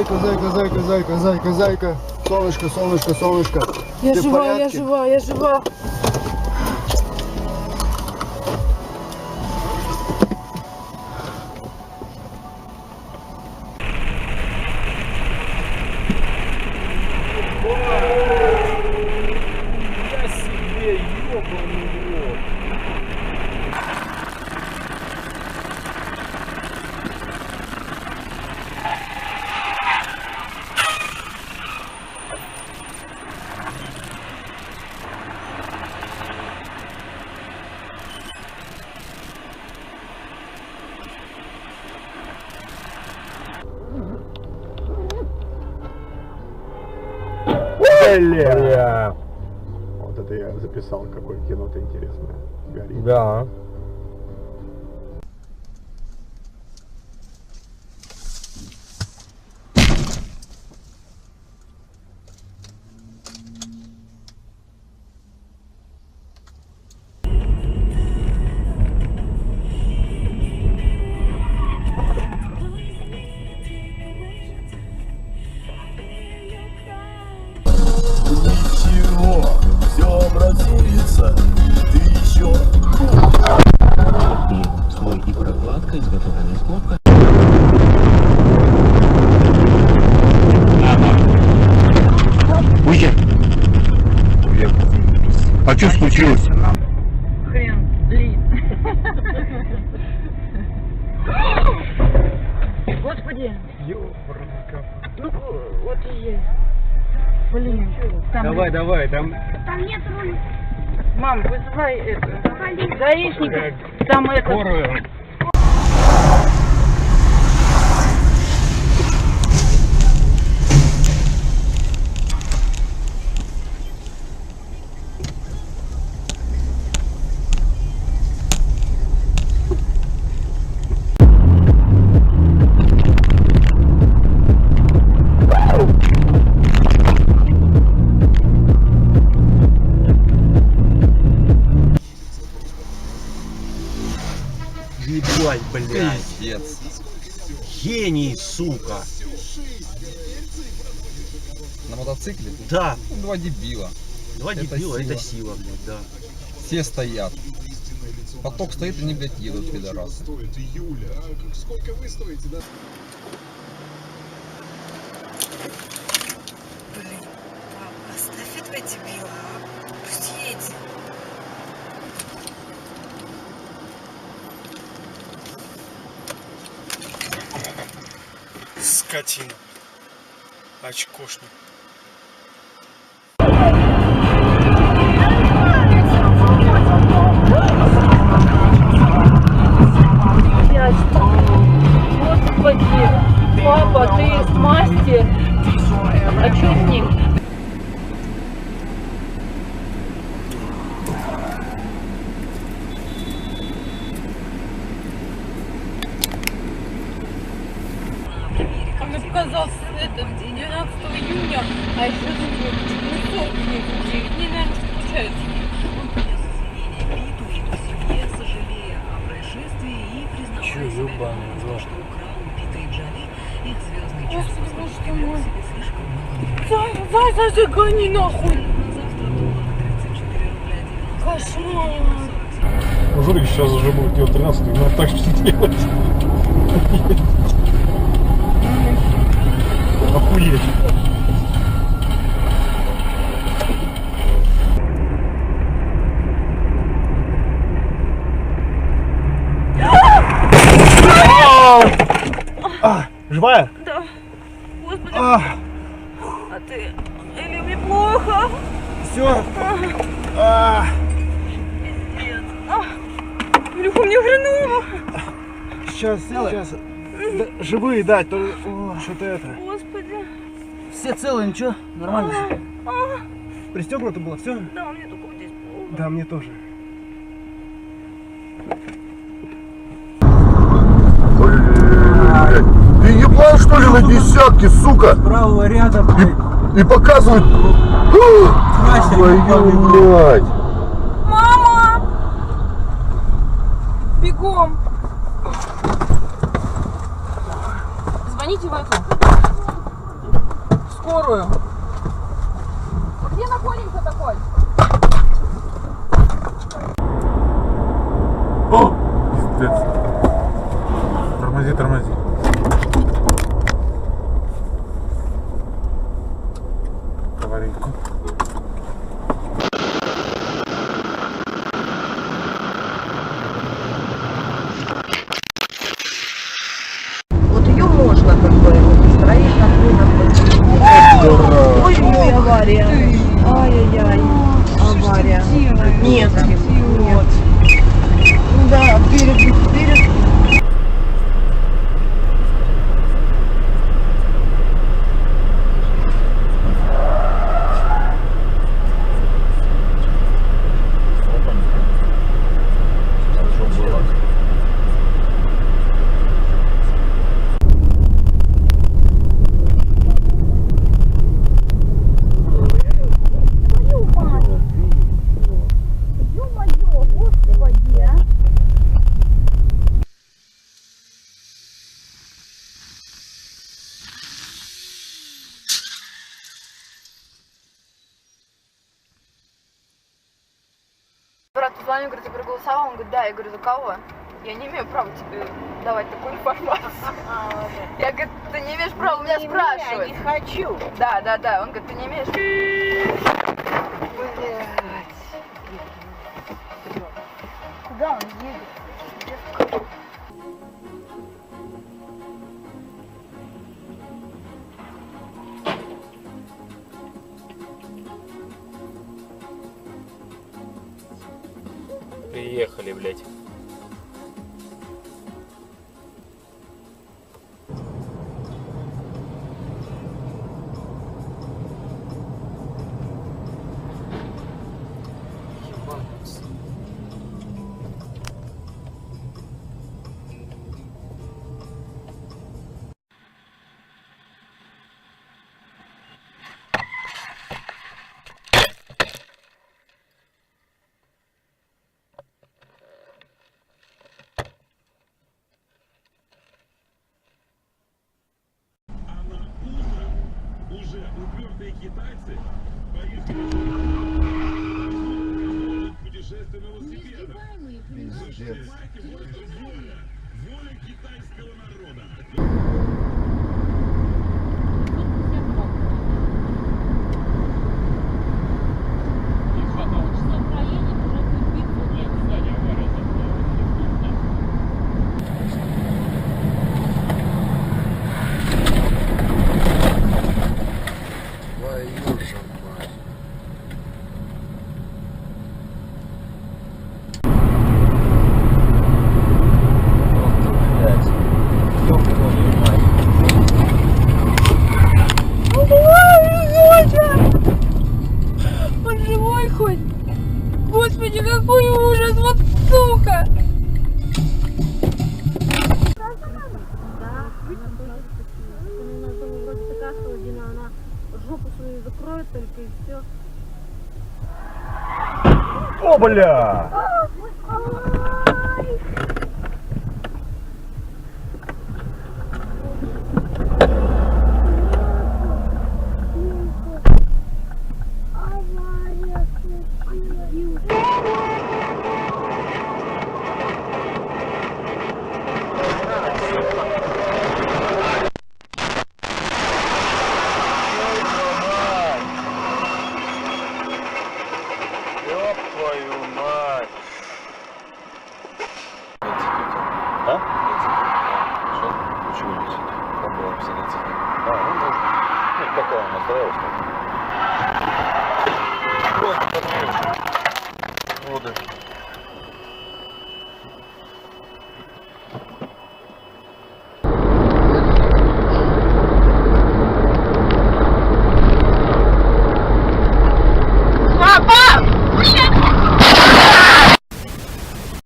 зайка, зайка, зайка, зайка, зайка, зайка. Солнышко, солнышко, солнышко. Я Ты в жива, я порядке? жива, я жива. Я себе, ёбаный рот. Бля. Вот это я записал, какое кино-то интересное. Горит. Да. Ничего, все образуется. Ты еще Слой и прокладка, изготовленная из хлопка. А что случилось? Хрен, блин. Господи. Ну, вот и есть. Блин. Там Давай, давай, там. Там нет руля. Мам, вызывай это. Гаишника. Там это. Скорую. Ебать, блядь. Гений, сука. На мотоцикле? Да. Два дебила. Два Это дебила, сила. это сила, блядь, да. Все стоят. Поток стоит, они, блядь, едут, пидорасы. Блин, папа, оставь этого дебила. Пусть едет. Скотина. Очкошник. Господи, папа, ты мастер. А что с ним? Он показался это 12 июня, а еще тут не, наверное, получается. Чё, ёбаный в рот? Господи, боже ты мой. Зай, гони нахуй. Кошмар. Журик сейчас уже будет делать 13, надо так что делать. Охуеть. Живая? Да. Господи. А ты... Или мне плохо? Все. Пиздец. Илюха, мне хреново. Сейчас. Да, живые дать, то что-то это. Господи. Все целые, ничего? Нормально все? Пристегнуто было, все? Да, мне только вот здесь плохо. Да, мне тоже. Ты ебал, что ли, на десятки, сука? Правого ряда, блядь. И показывают. Твою мать. Мама! Бегом! Звоните в это. скорую. Где находимся такой? О! Пиздец. Тормози, тормози. Аварийку. Вот ее можно как бы строить на кругом. Ой-ой, авария. Ай-яй-яй. Авария. Нет. Нет. Да, перед. Брат позвонил, говорит, ты проголосовал? Он говорит, да. Я говорю, за кого? Я не имею права тебе давать такую информацию. Я говорю, ты не имеешь права у меня спрашивать. Не хочу. Да. Он говорит, ты не имеешь. Куда он едет? Приехали, блядь. Уже упертые китайцы поехали путешествие на велосипедах. Понимаете, вот это воля китайского народа. Он живой хоть? Господи, какой ужас, вот сука! Вроде такая холодина, она жопу свою закроет только и все. О, бля! Какая у нас нравилась? Вот,